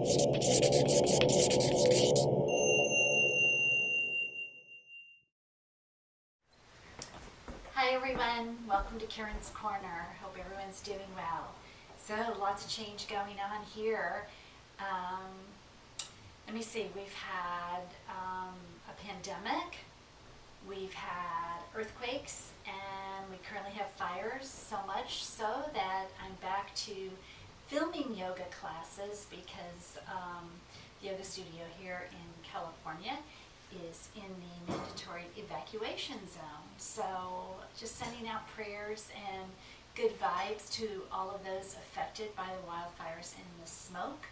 Hi everyone, welcome to Karen's Corner. Hope everyone's doing well. So lots of change going on here. Let me see, we've had a pandemic, we've had earthquakes, and we currently have fires, so much so that I'm back to filming yoga classes because the yoga studio here in California is in the mandatory evacuation zone. So just sending out prayers and good vibes to all of those affected by the wildfires and the smoke.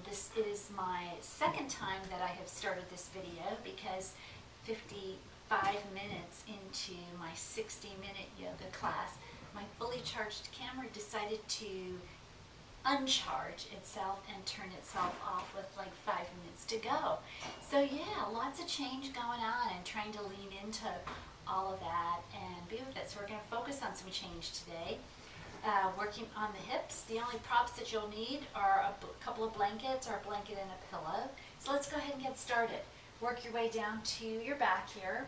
This is my second time that I have started this video because 55 minutes into my 60-minute yoga class, my fully charged camera decided to uncharge itself and turn itself off with like 5 minutes to go. So yeah, lots of change going on and trying to lean into all of that and be with it. So we're going to focus on some change today. Working on the hips. The only props that you'll need are a couple of blankets or a blanket and a pillow. So let's go ahead and get started. Work your way down to your back here.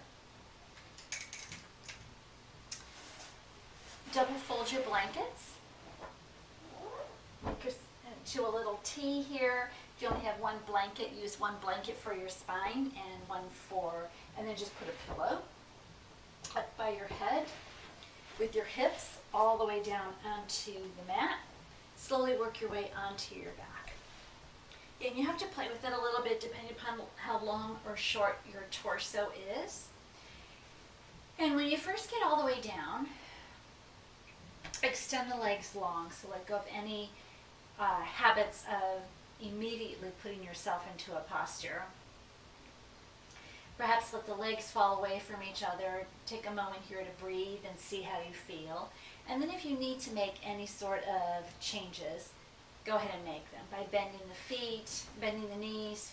Double fold your blankets. Make to a little T here. If you only have one blanket, use one blanket for your spine and one and then just put a pillow up by your head with your hips all the way down onto the mat. Slowly work your way onto your back. And you have to play with it a little bit depending upon how long or short your torso is. And when you first get all the way down, extend the legs long, so let go of any habits of immediately putting yourself into a posture. Perhaps let the legs fall away from each other. Take a moment here to breathe and see how you feel. And then if you need to make any sort of changes, go ahead and make them by bending the feet, bending the knees,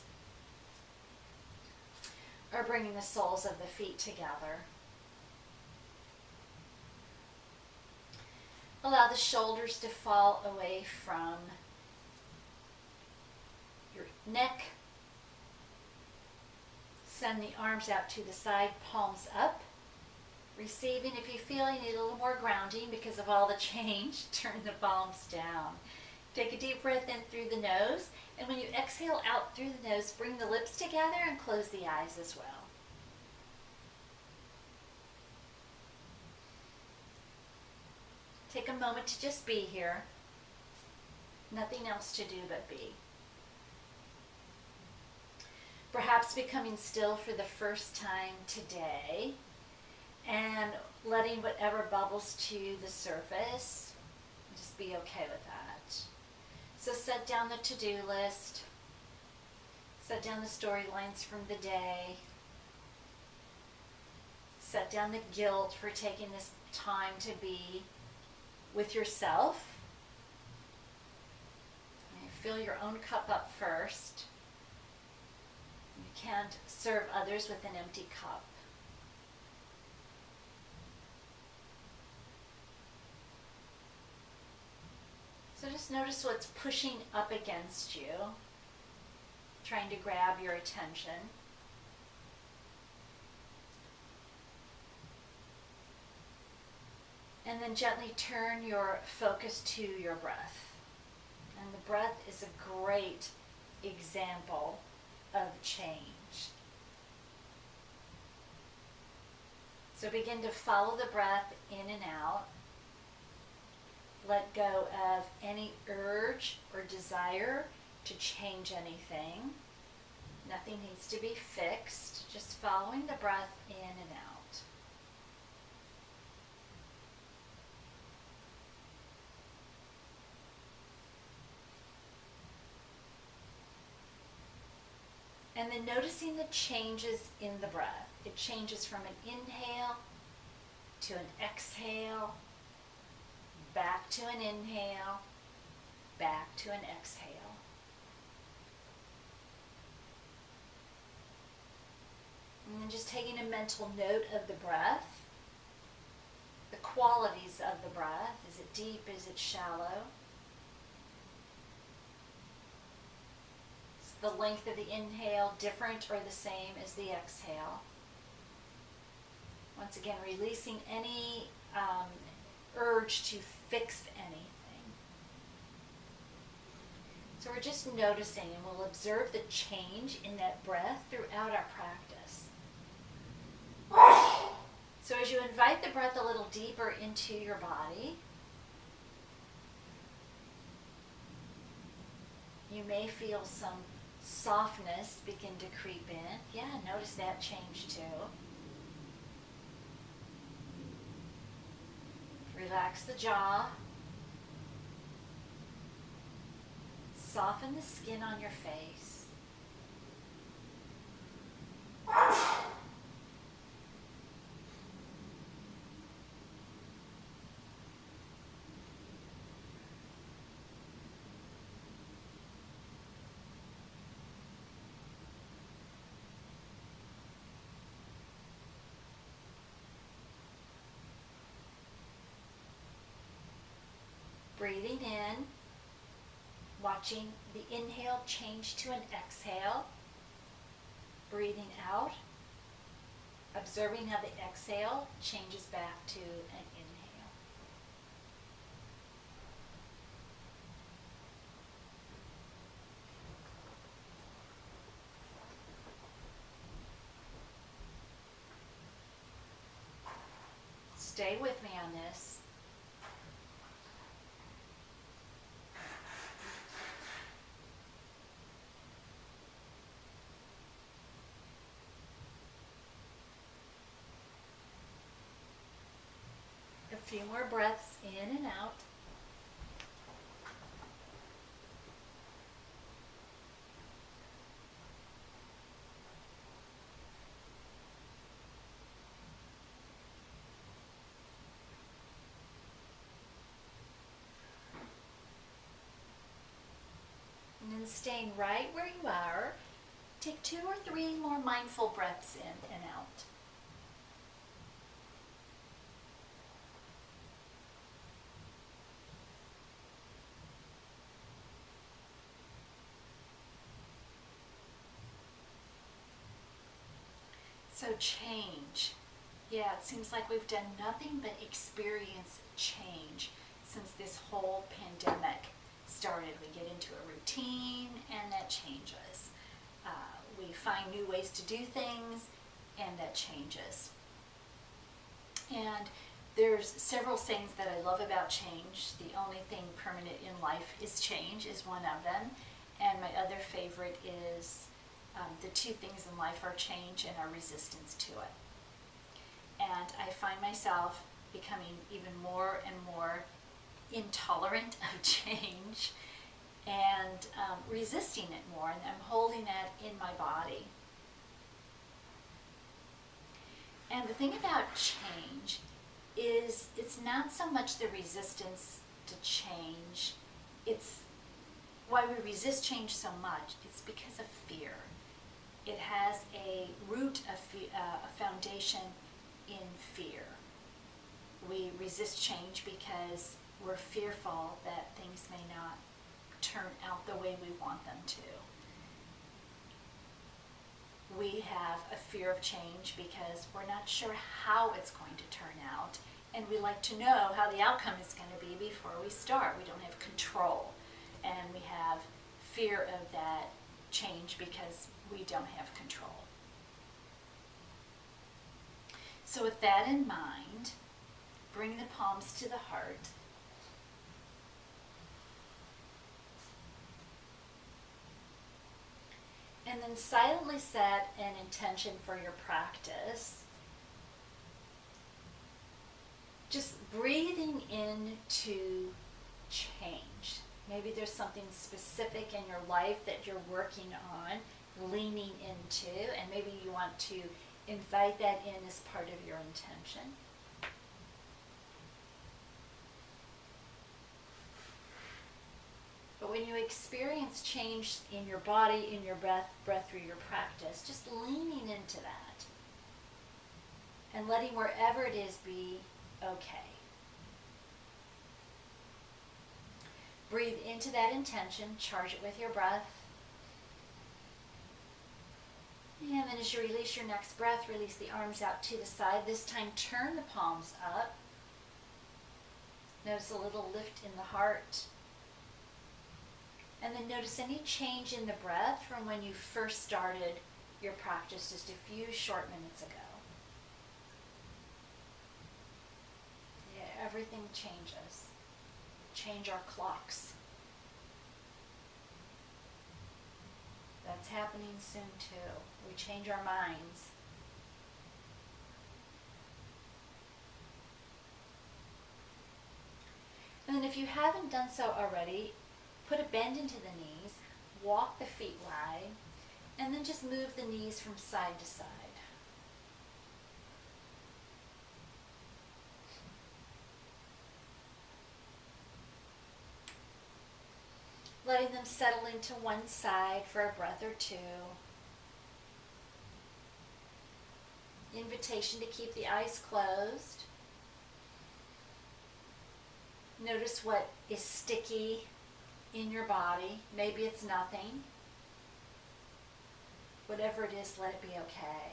or bringing the soles of the feet together. Allow the shoulders to fall away from your neck. Send the arms out to the side, palms up. Receiving, if you feel you need a little more grounding because of all the change, turn the palms down. Take a deep breath in through the nose, and when you exhale out through the nose, bring the lips together and close the eyes as well. Take a moment to just be here. Nothing else to do but be. Perhaps becoming still for the first time today and letting whatever bubbles to the surface, just be okay with that. So set down the to-do list, set down the storylines from the day, set down the guilt for taking this time to be with yourself. And fill your own cup up first. You can't serve others with an empty cup. So just notice what's pushing up against you, trying to grab your attention. And then gently turn your focus to your breath. And the breath is a great example of change. So begin to follow the breath in and out. Let go of any urge or desire to change anything. Nothing needs to be fixed, just following the breath in and out. And then noticing the changes in the breath. It changes from an inhale to an exhale, back to an inhale, back to an exhale. And then just taking a mental note of the breath, the qualities of the breath. Is it deep? Is it shallow? the length of the inhale different or the same as the exhale? Once again, releasing any urge to fix anything. So we're just noticing, and we'll observe the change in that breath throughout our practice. So as you invite the breath a little deeper into your body, you may feel some softness begin to creep in. Yeah, notice that change too. Relax the jaw. Soften the skin on your face. Breathing in, watching the inhale change to an exhale. Breathing out, observing how the exhale changes back to an inhale. Stay with me on this. A few more breaths in and out. And then staying right where you are, take 2 or 3 more mindful breaths in and out. So change. Yeah, it seems like we've done nothing but experience change since this whole pandemic started. We get into a routine and that changes. We find new ways to do things and that changes. And there's several sayings that I love about change. The only thing permanent in life is change is one of them. And my other favorite is the 2 things in life are change and our resistance to it. And I find myself becoming even more and more intolerant of change and resisting it more, and I'm holding that in my body. And the thing about change is it's not so much the resistance to change, it's why we resist change so much, it's because of fear. It has a root, a foundation in fear. We resist change because we're fearful that things may not turn out the way we want them to. We have a fear of change because we're not sure how it's going to turn out, and we like to know how the outcome is going to be before we start. We don't have control, and we have fear of that change because we don't have control. So with that in mind, bring the palms to the heart. And then silently set an intention for your practice. Just breathing into change. Maybe there's something specific in your life that you're working on, leaning into, and maybe you want to invite that in as part of your intention. But when you experience change in your body, in your breath through your practice, just leaning into that and letting wherever it is be okay. Breathe into that intention, charge it with your breath, And then as you release your next breath, release the arms out to the side. This time turn the palms up. Notice a little lift in the heart. And then notice any change in the breath from when you first started your practice just a few short minutes ago. Yeah, everything changes. Change our clocks. That's happening soon too. We change our minds. And then if you haven't done so already, put a bend into the knees, walk the feet wide, and then just move the knees from side to side. Letting them settle into one side for a breath or two. Invitation to keep the eyes closed. Notice what is sticky in your body. Maybe it's nothing. Whatever it is, let it be okay.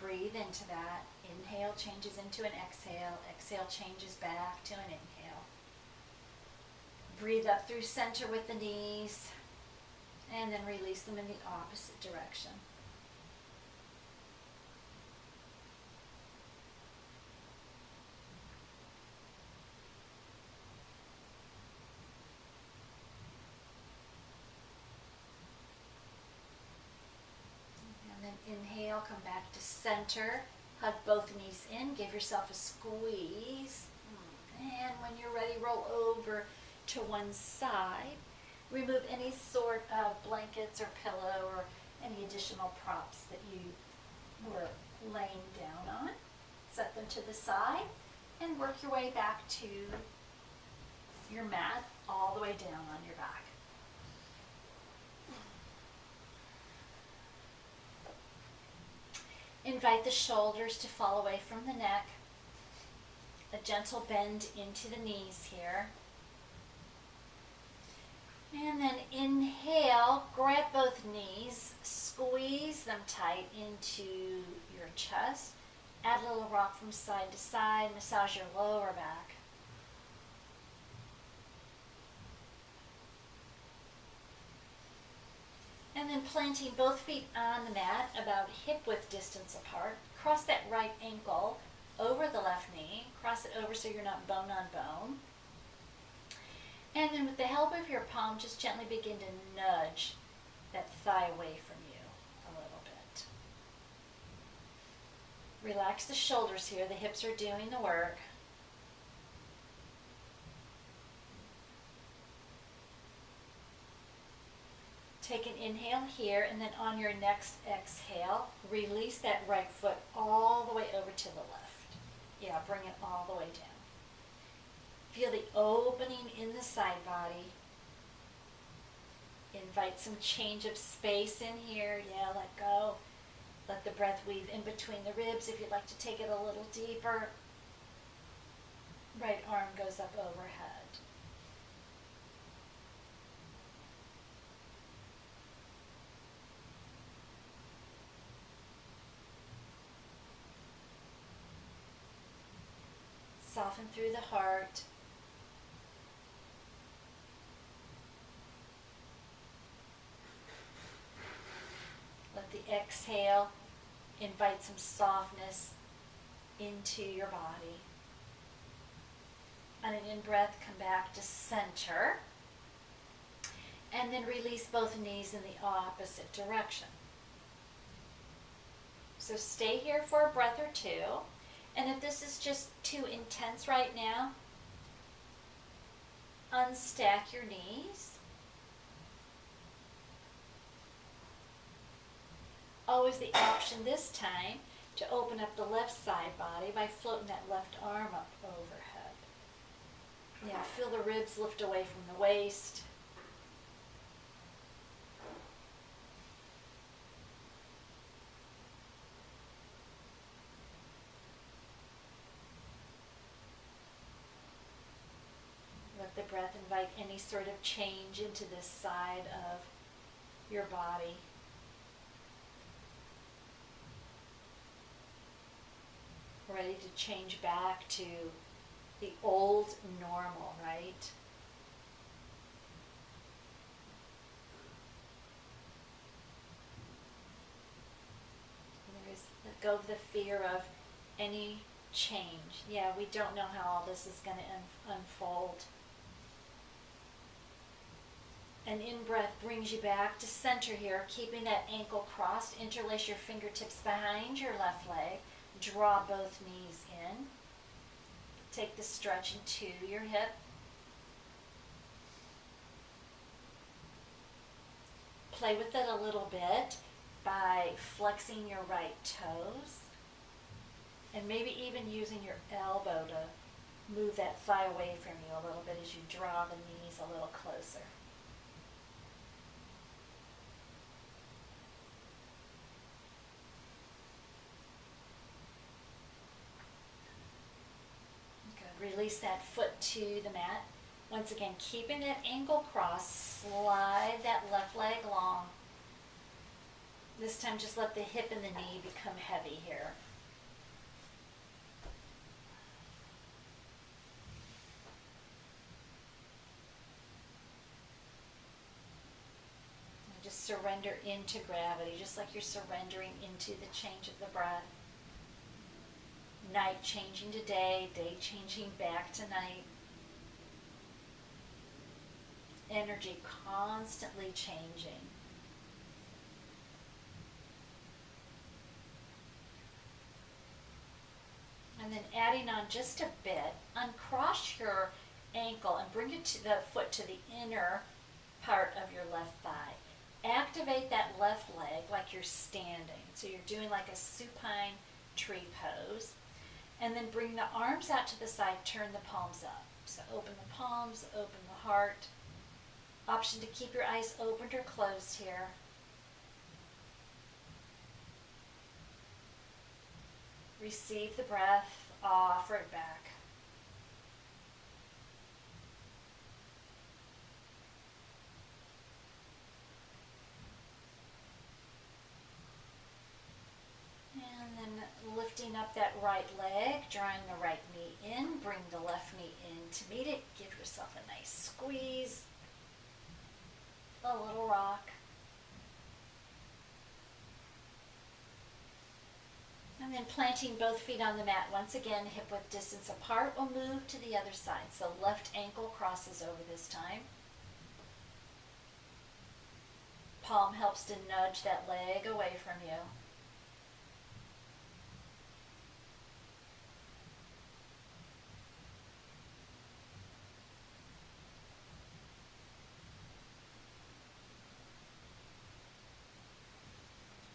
Breathe into that. Inhale changes into an exhale. Exhale changes back to an inhale. Breathe up through center with the knees, and then release them in the opposite direction. And then inhale, come back to center. Hug both knees in, give yourself a squeeze. And when you're ready, roll over to one side. Remove any sort of blankets or pillow or any additional props that you were laying down on. Set them to the side and work your way back to your mat all the way down on your back. Invite the shoulders to fall away from the neck. A gentle bend into the knees here. And then inhale, grab both knees, squeeze them tight into your chest. Add a little rock from side to side, massage your lower back. And then planting both feet on the mat about hip width distance apart. Cross that right ankle over the left knee. Cross it over so you're not bone on bone. And then with the help of your palm, just gently begin to nudge that thigh away from you a little bit. Relax the shoulders here. The hips are doing the work. Take an inhale here, and then on your next exhale, release that right foot all the way over to the left. Yeah, bring it all the way down. Feel the opening in the side body. Invite some change of space in here. Yeah, let go. Let the breath weave in between the ribs if you'd like to take it a little deeper. Right arm goes up overhead. Soften through the heart. Let the exhale invite some softness into your body. On an in-breath, come back to center. And then release both knees in the opposite direction. So stay here for a breath or two. And if this is just too intense right now, unstack your knees. Always the option this time to open up the left side body by floating that left arm up overhead. Yeah, feel the ribs lift away from the waist. Let the breath invite any sort of change into this side of your body. ready to change back to the old normal, right? Let go of the fear of any change. Yeah, we don't know how all this is going to unfold. An in-breath brings you back to center here, keeping that ankle crossed. Interlace your fingertips behind your left leg. Draw both knees in. Take the stretch into your hip. Play with it a little bit by flexing your right toes and maybe even using your elbow to move that thigh away from you a little bit as you draw the knees a little closer. Good. Release that foot to the mat. Once again, keeping that ankle crossed, slide that left leg long. This time just let the hip and the knee become heavy here. And just surrender into gravity, just like you're surrendering into the change of the breath. Night changing to day, day changing back to night. Energy constantly changing. And then adding on just a bit, uncross your ankle and bring the foot to the inner part of your left thigh. Activate that left leg like you're standing. So you're doing like a supine tree pose. And then bring the arms out to the side, turn the palms up. So open the palms, open the heart. Option to keep your eyes open or closed here. Receive the breath, offer it back. And then lifting up that right leg, drawing the right knee in, bring the left knee in to meet it. Give yourself a nice squeeze, a little rock. And then planting both feet on the mat. Once again, hip width distance apart. We'll move to the other side. So left ankle crosses over this time. Palm helps to nudge that leg away from you.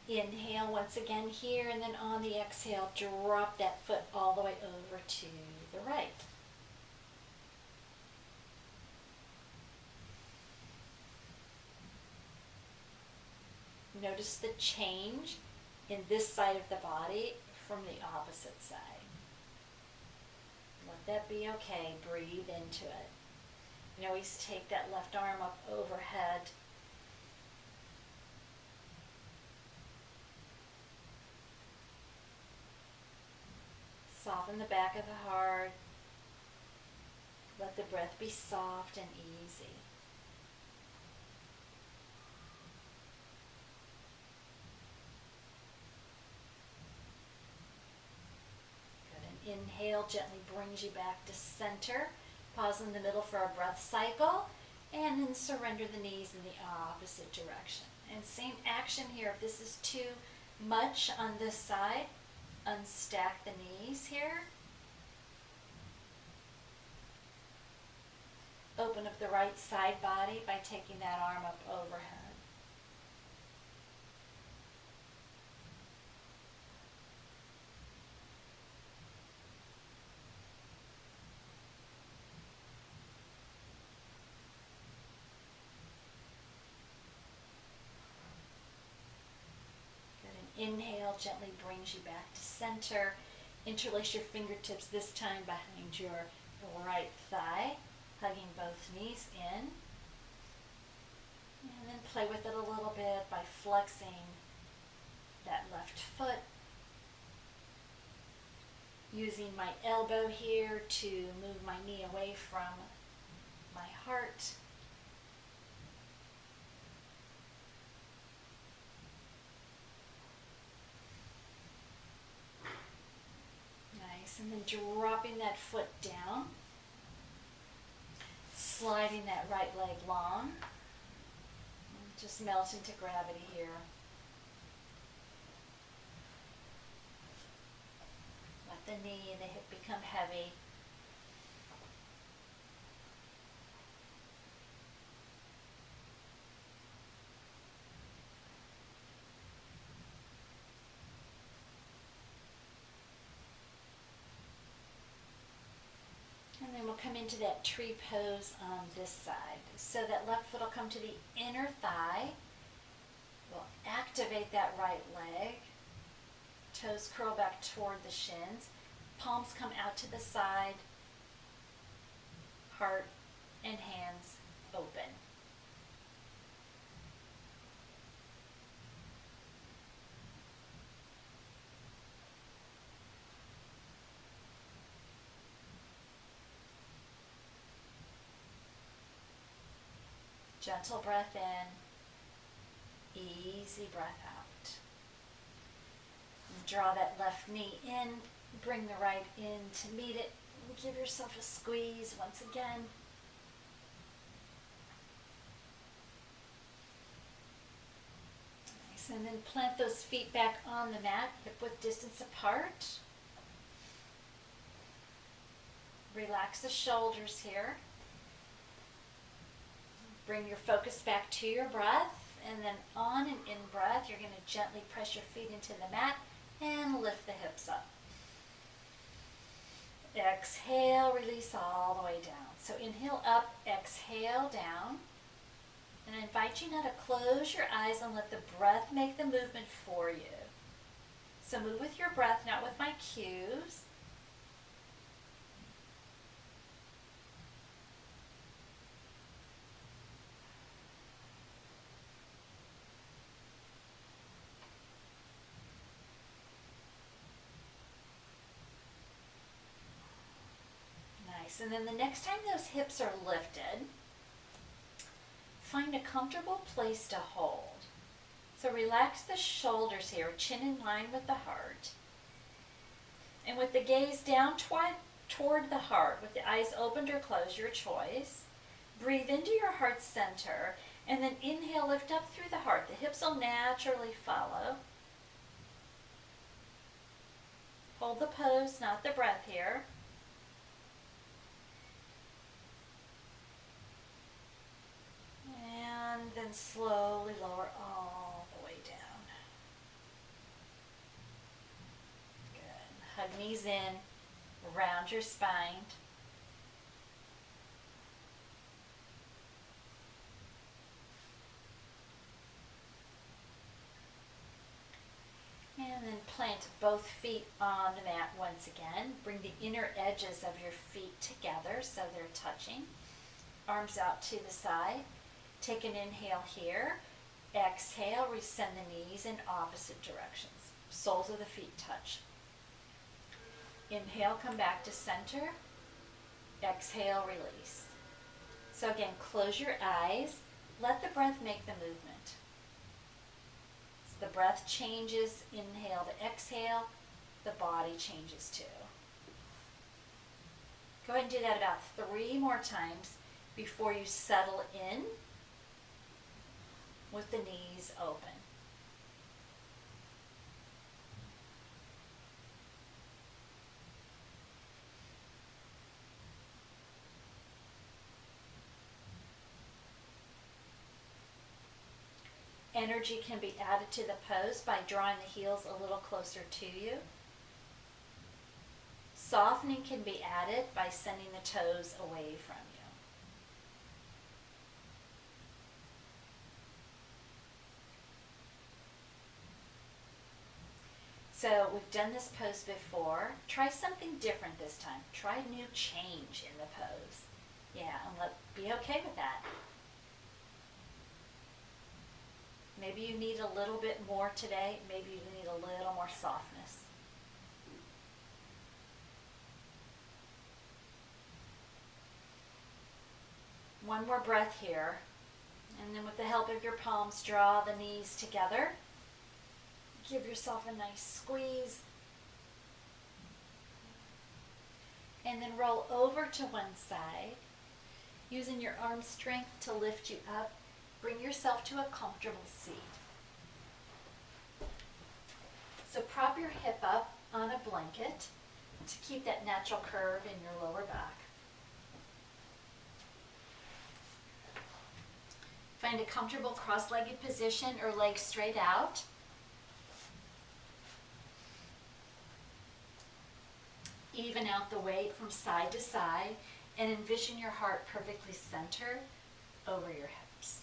Inhale once again here, and then on the exhale, drop that foot all the way over to the right. Notice the change in this side of the body from the opposite side. Let that be okay. Breathe into it. And always take that left arm up overhead. Soften the back of the heart. Let the breath be soft and easy. Good. And inhale gently brings you back to center. Pause in the middle for a breath cycle. And then surrender the knees in the opposite direction. And same action here. If this is too much on this side, unstack the knees here. Open up the right side body by taking that arm up overhead. Inhale gently brings you back to center. Interlace your fingertips, this time behind your right thigh, hugging both knees in. And then play with it a little bit by flexing that left foot. Using my elbow here to move my knee away from my heart. Nice, and then dropping that foot down. Sliding that right leg long. Just melt into gravity here. Let the knee and the hip become heavy. And then we'll come into that tree pose on this side. So that left foot will come to the inner thigh. We'll activate that right leg. Toes curl back toward the shins. Palms come out to the side. Heart and hands open. Gentle breath in, easy breath out. And draw that left knee in, bring the right in to meet it. Give yourself a squeeze once again. Nice, and then plant those feet back on the mat, hip width distance apart. Relax the shoulders here. Bring your focus back to your breath, and then on an in-breath, you're going to gently press your feet into the mat and lift the hips up. Exhale, release all the way down. So inhale up, exhale down. And I invite you now to close your eyes and let the breath make the movement for you. So move with your breath, not with my cues. And then the next time those hips are lifted, find a comfortable place to hold. So relax the shoulders here, chin in line with the heart. And with the gaze down toward the heart, with the eyes opened or closed, your choice, breathe into your heart center, and then inhale, lift up through the heart. The hips will naturally follow. Hold the pose, not the breath here. And then slowly lower all the way down. Good. Hug knees in, round your spine. And then plant both feet on the mat once again. Bring the inner edges of your feet together so they're touching. Arms out to the side. Take an inhale here. Exhale, resend the knees in opposite directions. Soles of the feet touch. Inhale, come back to center. Exhale, release. So again, close your eyes. Let the breath make the movement. As the breath changes, inhale to exhale, the body changes too. Go ahead and do that about 3 more times before you settle in with the knees open. Energy can be added to the pose by drawing the heels a little closer to you. Softening can be added by sending the toes away from you. So we've done this pose before. Try something different this time. Try a new change in the pose. Yeah, and be okay with that. Maybe you need a little bit more today. Maybe you need a little more softness. One more breath here. And then with the help of your palms, draw the knees together. Give yourself a nice squeeze. And then roll over to one side, using your arm strength to lift you up. Bring yourself to a comfortable seat. So prop your hip up on a blanket to keep that natural curve in your lower back. Find a comfortable cross-legged position or legs straight out. Even out the weight from side to side and envision your heart perfectly centered over your hips.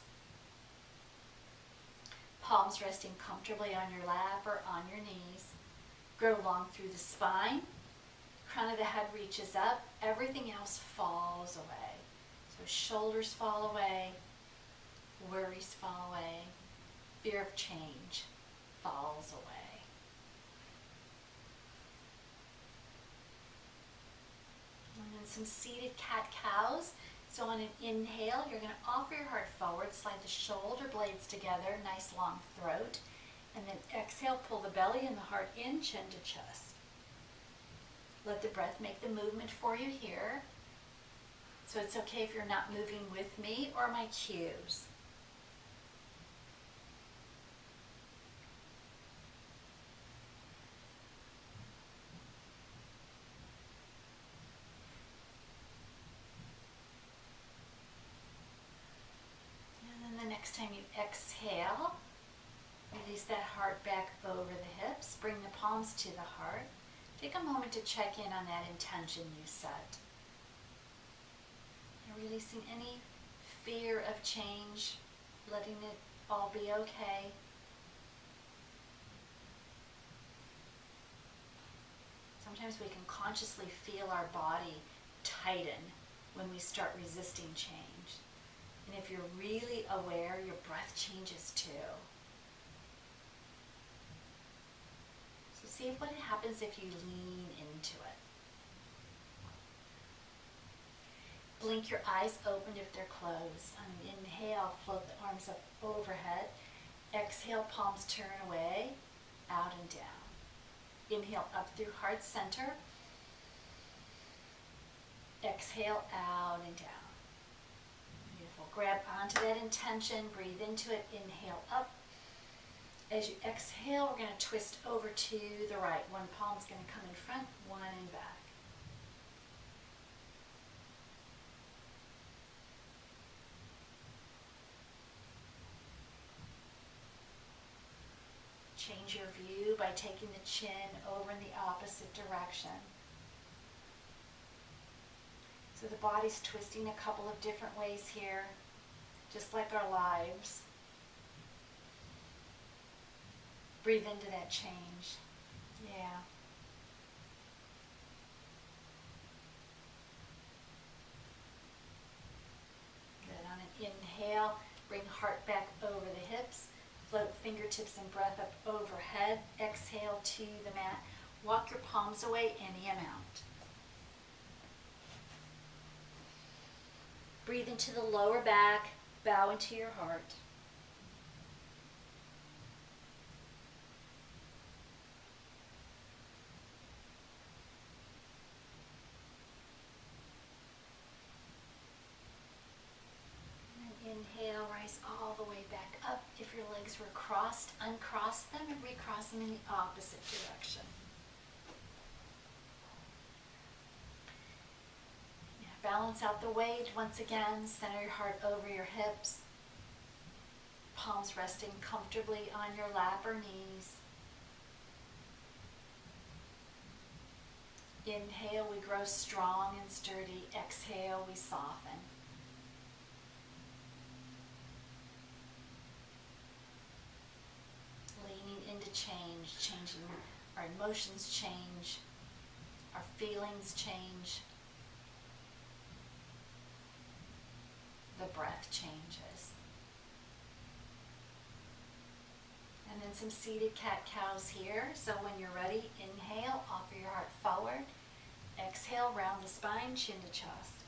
Palms resting comfortably on your lap or on your knees. Grow long through the spine. Crown of the head reaches up. Everything else falls away. So shoulders fall away. Worries fall away. Fear of change falls away. And then some seated cat-cows. So on an inhale, you're going to offer your heart forward, slide the shoulder blades together, nice long throat. And then exhale, pull the belly and the heart in, chin to chest. Let the breath make the movement for you here. So it's okay if you're not moving with me or my cues. Next time you exhale, release that heart back over the hips. Bring the palms to the heart. Take a moment to check in on that intention you set. You're releasing any fear of change, letting it all be okay. Sometimes we can consciously feel our body tighten when we start resisting change. And if you're really aware, your breath changes too. So see what happens if you lean into it. Blink your eyes open if they're closed. On an inhale, float the arms up overhead. Exhale, palms turn away, out and down. Inhale up through heart center. Exhale, out and down. Grab onto that intention, breathe into it, inhale up. As you exhale, we're going to twist over to the right. One palm's going to come in front, one in back. Change your view by taking the chin over in the opposite direction. So the body's twisting a couple of different ways here, just like our lives. Breathe into that change. Yeah. Good. On an inhale, bring heart back over the hips. Float fingertips and breath up overhead. Exhale to the mat. Walk your palms away any amount. Breathe into the lower back, bow into your heart. And then inhale, rise all the way back up. If your legs were crossed, uncross them and recross them in the opposite direction. Balance out the weight once again. Center your heart over your hips. Palms resting comfortably on your lap or knees. Inhale, we grow strong and sturdy. Exhale, we soften. Leaning into change, changing our emotions change, our feelings change. The breath changes. And then some seated cat-cows here. So when you're ready, inhale, offer your heart forward. Exhale, round the spine, chin to chest.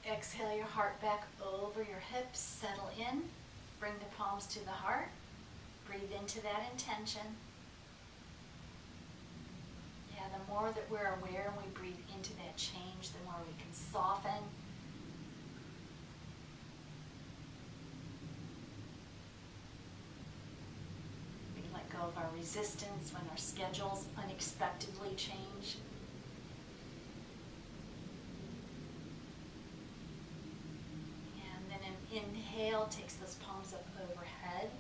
exhale your heart back over your hips, settle in, bring the palms to the heart, breathe into that intention. Yeah, the more that we're aware and we breathe into that change, the more we can soften. We let go of our resistance when our schedules unexpectedly change. And then an inhale takes those palms up overhead.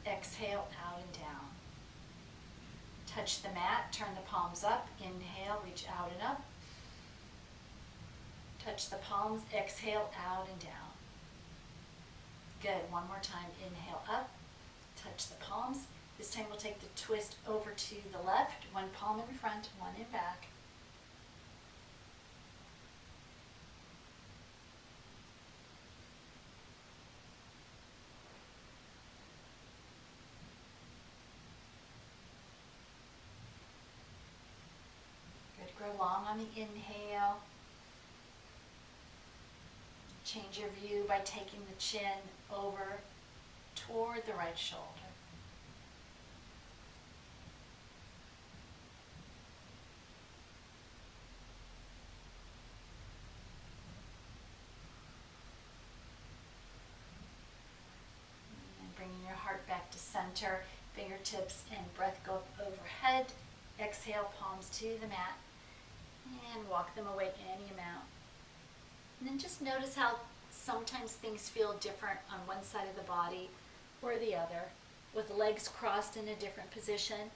Exhale out and down. Touch the mat, turn the palms up, inhale, reach out and up. Touch the palms, exhale out and down. Good, one more time, inhale up, touch the palms. This time we'll take the twist over to the left, one palm in front, one in back. Good, grow long on the inhale. Change your view by taking the chin over toward the right shoulder. And bringing your heart back to center, fingertips and breath go up overhead. Exhale, palms to the mat, and walk them away any amount. And then just notice how sometimes things feel different on one side of the body or the other. With the legs crossed in a different position,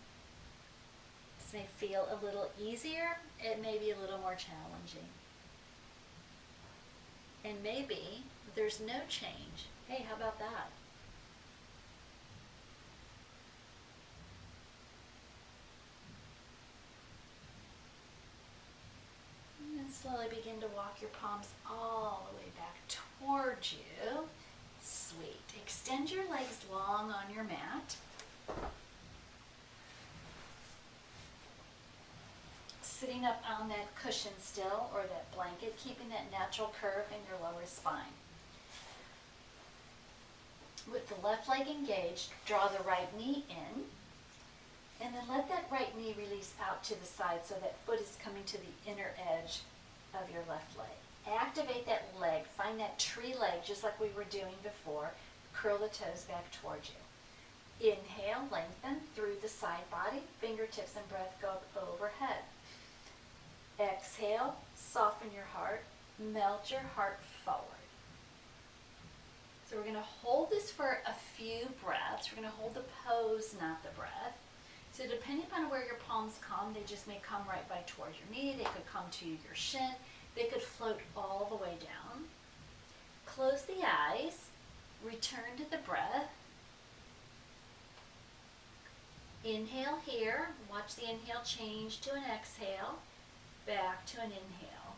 this may feel a little easier, it may be a little more challenging. And maybe there's no change. Hey, how about that? And slowly begin to walk your palms all the way back towards you. Sweet. Extend your legs long on your mat. Sitting up on that cushion still, or that blanket, keeping that natural curve in your lower spine. With the left leg engaged, draw the right knee in. And then let that right knee release out to the side so that foot is coming to the inner edge of your left leg. Activate that leg. Find that tree leg just like we were doing before. Curl the toes back towards you. Inhale, lengthen through the side body. Fingertips and breath go up overhead. Exhale, soften your heart. Melt your heart forward. So we're going to hold this for a few breaths. We're going to hold the pose, not the breath. So depending upon where your palms come, they just may come right by towards your knee. They could come to your shin. They could float all the way down. Close the eyes. Return to the breath. Inhale here. Watch the inhale change to an exhale. Back to an inhale.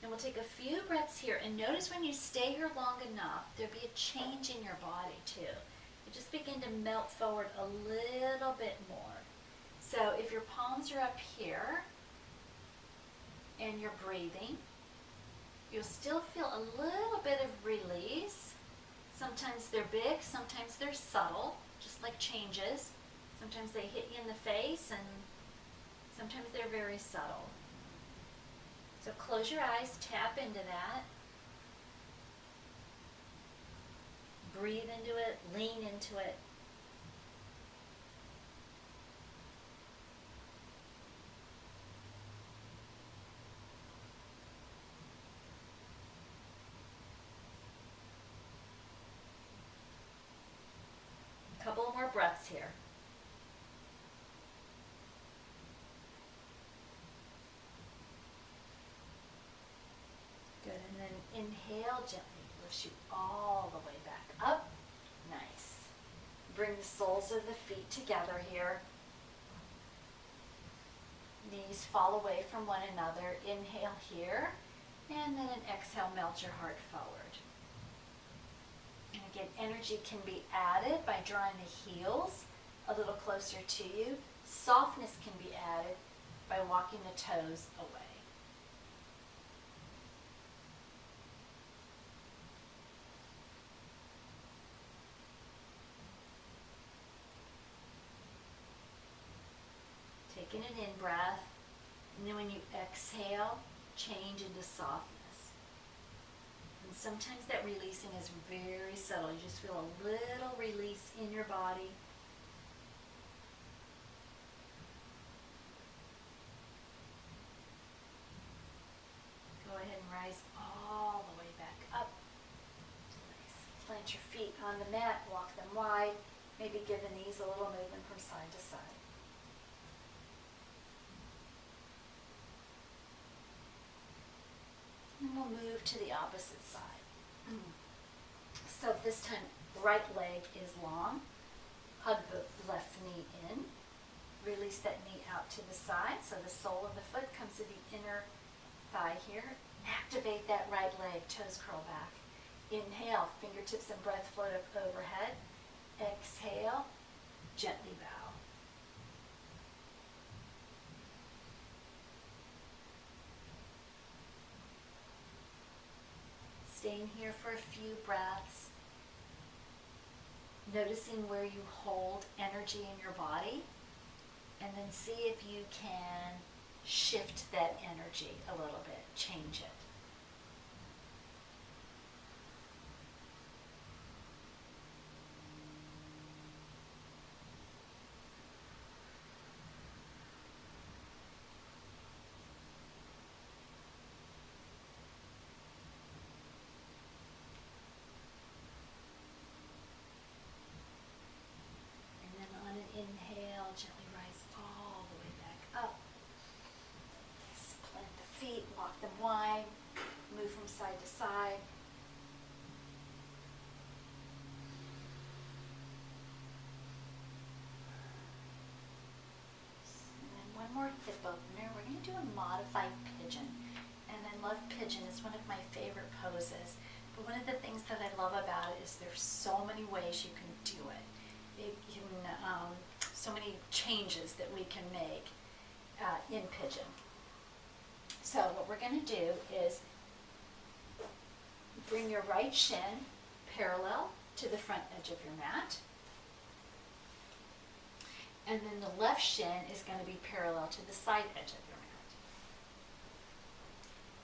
And we'll take a few breaths here. And notice when you stay here long enough, there'll be a change in your body too. You just begin to melt forward a little bit more. So if your palms are up here and you're breathing, you'll still feel a little bit of release. Sometimes they're big, sometimes they're subtle, just like changes. Sometimes they hit you in the face and sometimes they're very subtle. So close your eyes, tap into that. Breathe into it, lean into it. A couple more breaths here. Good, and then inhale gently, lifts you all the way back up. Nice. Bring the soles of the feet together here. Knees fall away from one another. Inhale here, and then an exhale, melt your heart forward. And again, energy can be added by drawing the heels a little closer to you. Softness can be added by walking the toes away. an in-breath, and then when you exhale, change into softness. And sometimes that releasing is very subtle. You just feel a little release in your body. Go ahead and rise all the way back up. Nice. Plant your feet on the mat, walk them wide. Maybe give the knees a little movement from side to side. And we'll move to the opposite side. So this time, right leg is long. Hug the left knee in. Release that knee out to the side so the sole of the foot comes to the inner thigh here. Activate that right leg, toes curl back. Inhale, fingertips and breath float up overhead. Exhale, gently bow. Staying here for a few breaths. Noticing where you hold energy in your body. And then see if you can shift that energy a little bit, change it. And then on an inhale, gently rise all the way back up. Plant the feet, walk them wide, move from side to side. And then one more hip opener. We're going to do a modified pigeon. And I love pigeon. It's one of my favorite poses. But one of the things that I love about it is there's so many ways you can do it. So many changes that we can make in pigeon. So what we're going to do is bring your right shin parallel to the front edge of your mat. And then the left shin is going to be parallel to the side edge of your mat.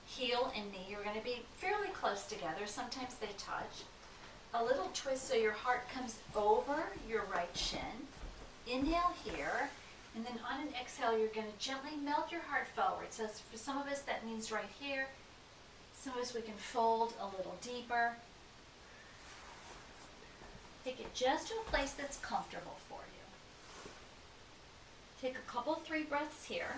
Heel and knee are going to be fairly close together. Sometimes they touch. A little twist so your heart comes over your right shin. Inhale here. And then on an exhale, you're going to gently melt your heart forward. So for some of us, that means right here. Some of us, we can fold a little deeper. Take it just to a place that's comfortable for you. Take a couple, 3 breaths here.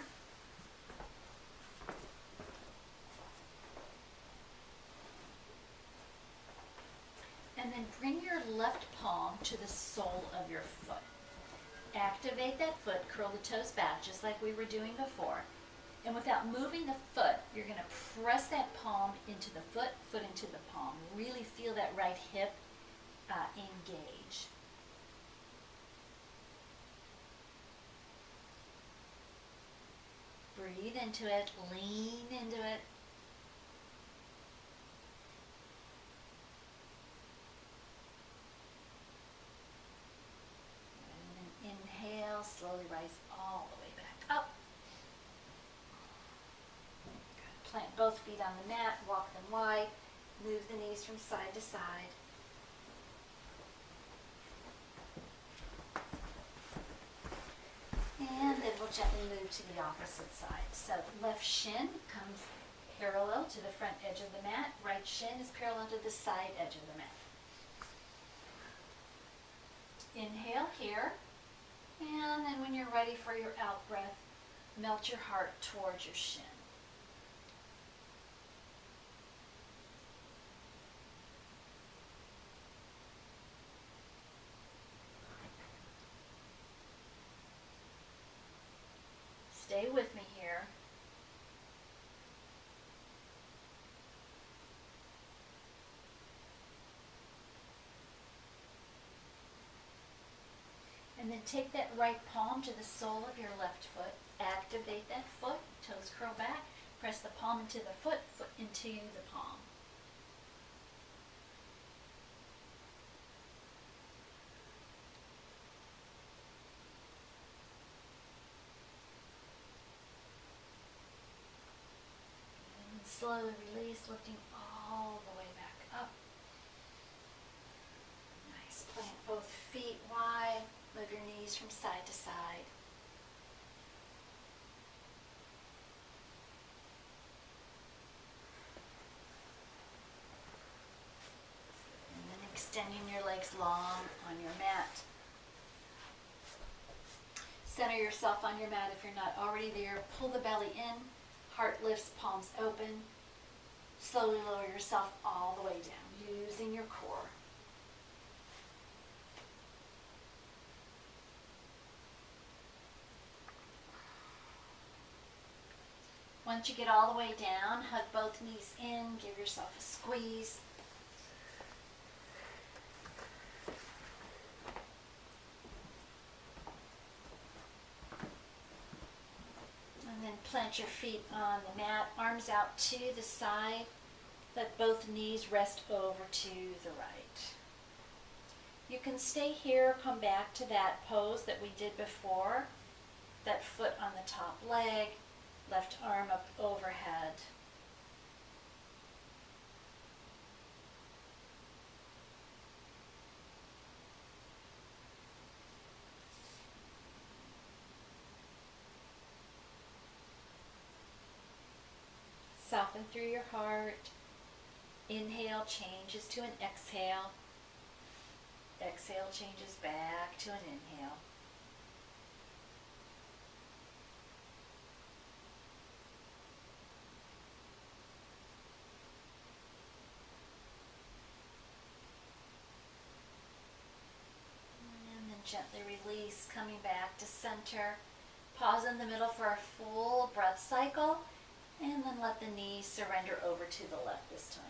And then bring your left palm to the sole of your foot. Activate that foot, curl the toes back just like we were doing before. And without moving the foot, you're going to press that palm into the foot, foot into the palm. Really feel that right hip engage. Breathe into it, lean into it. And then inhale, slowly rise all the way back up. Good. Plant both feet on the mat, walk them wide, move the knees from side to side. And then we'll gently move to the opposite side. So left shin comes parallel to the front edge of the mat. Right shin is parallel to the side edge of the mat. Inhale here. And then when you're ready for your out breath, melt your heart towards your shin. Stay with me here. And then take that right palm to the sole of your left foot. Activate that foot, toes curl back. Press the palm into the foot, foot into the palm. slowly release, lifting all the way back up. Nice. Plant both feet wide. Move your knees from side to side. And then extending your legs long on your mat. Center yourself on your mat if you're not already there. Pull the belly in. Heart lifts, palms open. Slowly lower yourself all the way down, using your core. Once you get all the way down, hug both knees in, give yourself a squeeze. And then plant your feet on the mat, arms out to the side. Let both knees rest over to the right. You can stay here, come back to that pose that we did before. That foot on the top leg, left arm up overhead. Soften through your heart. Inhale changes to an exhale. Exhale changes back to an inhale. And then gently release, coming back to center. Pause in the middle for a full breath cycle, and then let the knees surrender over to the left this time.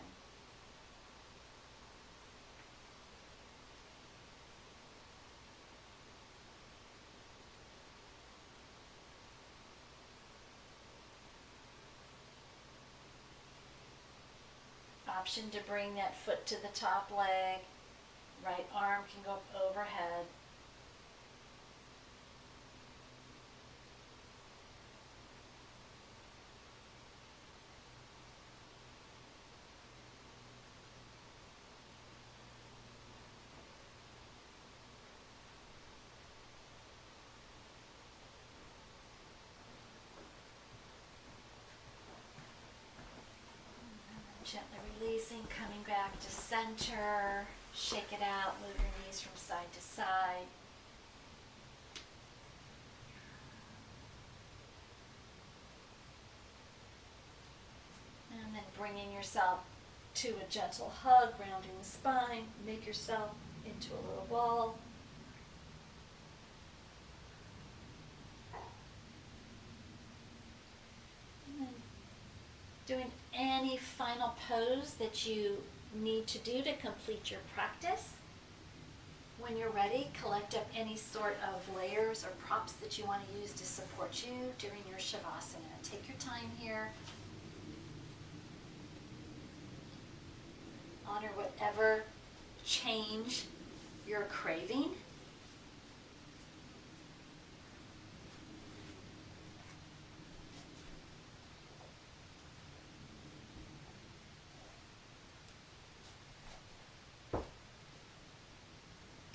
Option to bring that foot to the top leg. Right arm can go up overhead. Gently releasing, coming back to center. Shake it out, move your knees from side to side. And then bringing yourself to a gentle hug, rounding the spine. Make yourself into a little ball. And then doing any final pose that you need to do to complete your practice. When you're ready, collect up any sort of layers or props that you want to use to support you during your Shavasana. Take your time here. Honor whatever change you're craving.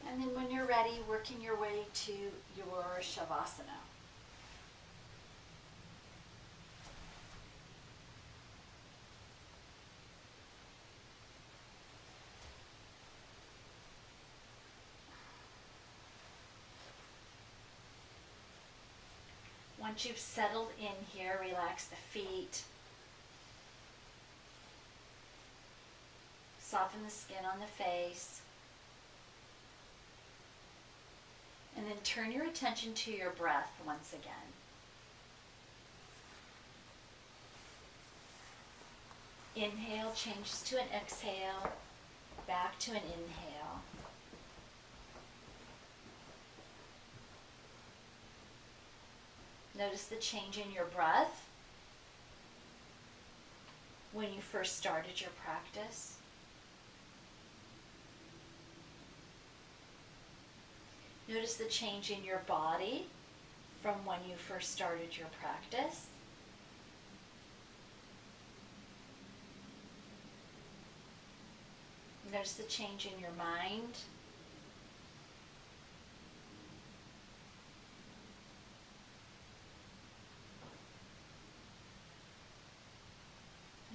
And then when you're ready, working your way to your Shavasana. Once you've settled in here, relax the feet. Soften the skin on the face. And then turn your attention to your breath once again. Inhale changes to an exhale, back to an inhale. Notice the change in your breath when you first started your practice. Notice the change in your body from when you first started your practice. Notice the change in your mind.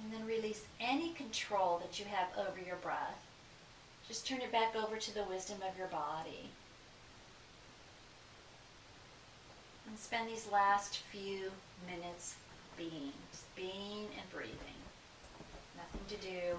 And then release any control that you have over your breath. Just turn it back over to the wisdom of your body. And spend these last few minutes being. Just being and breathing. Nothing to do.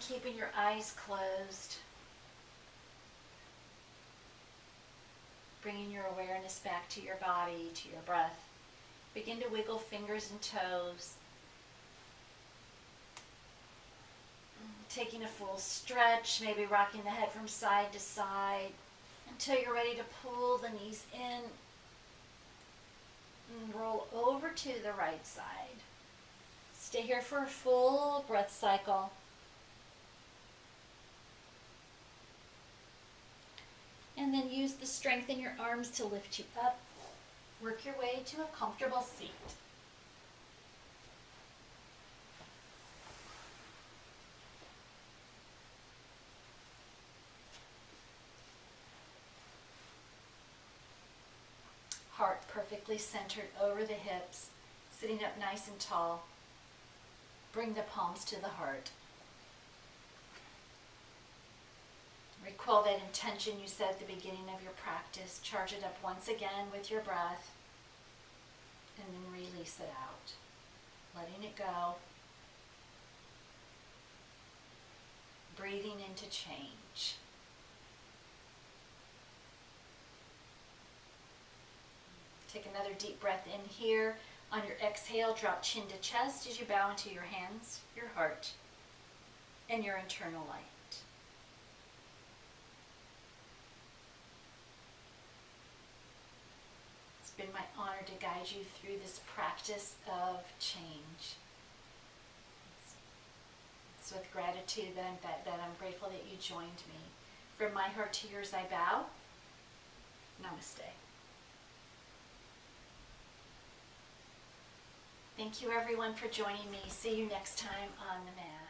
Keeping your eyes closed. Bringing your awareness back to your body, to your breath. Begin to wiggle fingers and toes. Taking a full stretch, maybe rocking the head from side to side until you're ready to pull the knees in and roll over to the right side. Stay here for a full breath cycle. And then use the strength in your arms to lift you up. Work your way to a comfortable seat. Heart perfectly centered over the hips, sitting up nice and tall. Bring the palms to the heart. Recall that intention you set at the beginning of your practice. Charge it up once again with your breath, and then release it out, letting it go. Breathing into change. Take another deep breath in here. On your exhale, drop chin to chest as you bow into your hands, your heart, and your internal light. It's been my honor to guide you through this practice of change. It's with gratitude that I'm grateful that you joined me. From my heart to yours I bow. Namaste. Thank you everyone for joining me. See you next time on the mat.